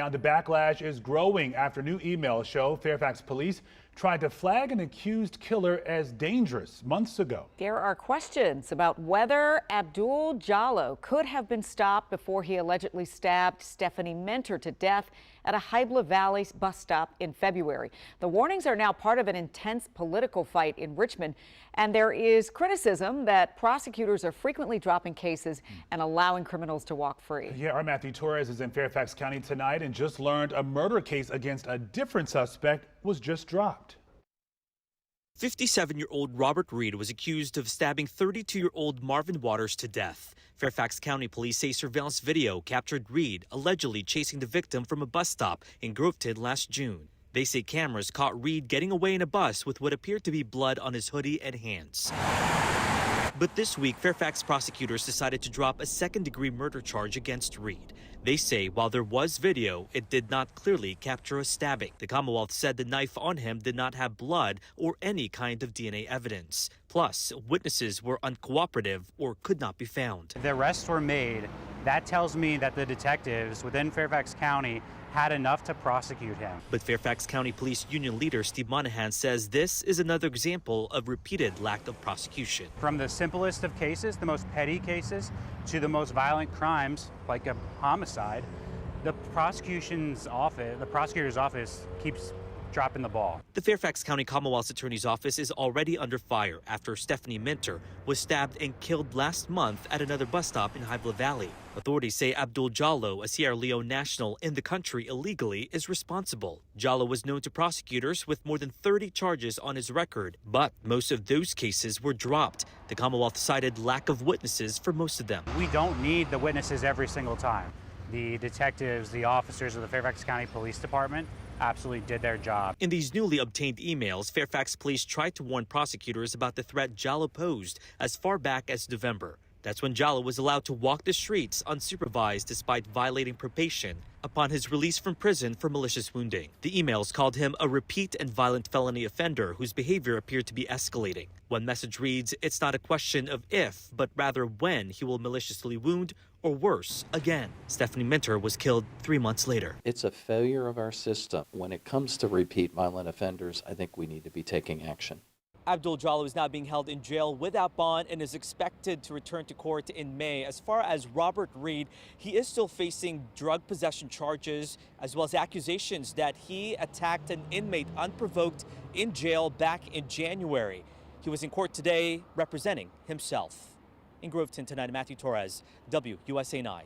Now, the backlash is growing after new emails show Fairfax police tried to flag an accused killer as dangerous months ago. There are questions about whether Abdul Jallo could have been stopped before he allegedly stabbed Stephanie Mentor to death at a Hybla Valley bus stop in February. The warnings are now part of an intense political fight in Richmond, and there is criticism that prosecutors are frequently dropping cases and allowing criminals to walk free. Yeah, our Matthew Torres is in Fairfax County tonight and just learned a murder case against a different suspect was just dropped. 57-year-old Robert Reed was accused of stabbing 32-year-old Marvin Waters to death. Fairfax County police say surveillance video captured Reed allegedly chasing the victim from a bus stop in Groveton last June. They say cameras caught Reed getting away in a bus with what appeared to be blood on his hoodie and hands. But this week, Fairfax prosecutors decided to drop a second-degree murder charge against Reed. They say while there was video, it did not clearly capture a stabbing. The Commonwealth said the knife on him did not have blood or any kind of DNA evidence. Plus, witnesses were uncooperative or could not be found. The arrests were made. That tells me that the detectives within Fairfax County had enough to prosecute him. But Fairfax County Police Union leader Steve Monahan says this is another example of repeated lack of prosecution. From the simplest of cases, the most petty cases, to the most violent crimes, like a homicide, the prosecutor's office keeps dropping the ball. The Fairfax County Commonwealth's Attorney's Office is already under fire after Stephanie Mentor was stabbed and killed last month at another bus stop in Hybla Valley. Authorities say Abdul Jallo, a Sierra Leone national in the country illegally, is responsible. Jallo was known to prosecutors with more than 30 charges on his record, but most of those cases were dropped. The Commonwealth cited lack of witnesses for most of them. We don't need the witnesses every single time. The detectives, the officers of the Fairfax County Police Department absolutely did their job. In these newly obtained emails, Fairfax police tried to warn prosecutors about the threat Jallo posed as far back as November. That's when Jallo was allowed to walk the streets unsupervised despite violating probation upon his release from prison for malicious wounding. The emails called him a repeat and violent felony offender whose behavior appeared to be escalating. One message reads, "It's not a question of if, but rather when he will maliciously wound or worse, again." Stephanie Mentor was killed 3 months later. It's a failure of our system. When it comes to repeat violent offenders, I think we need to be taking action. Abdul Jallo is now being held in jail without bond and is expected to return to court in May. As far as Robert Reed, he is still facing drug possession charges as well as accusations that he attacked an inmate unprovoked in jail back in January. He was in court today representing himself. In Groveton tonight, Matthew Torres, WUSA 9.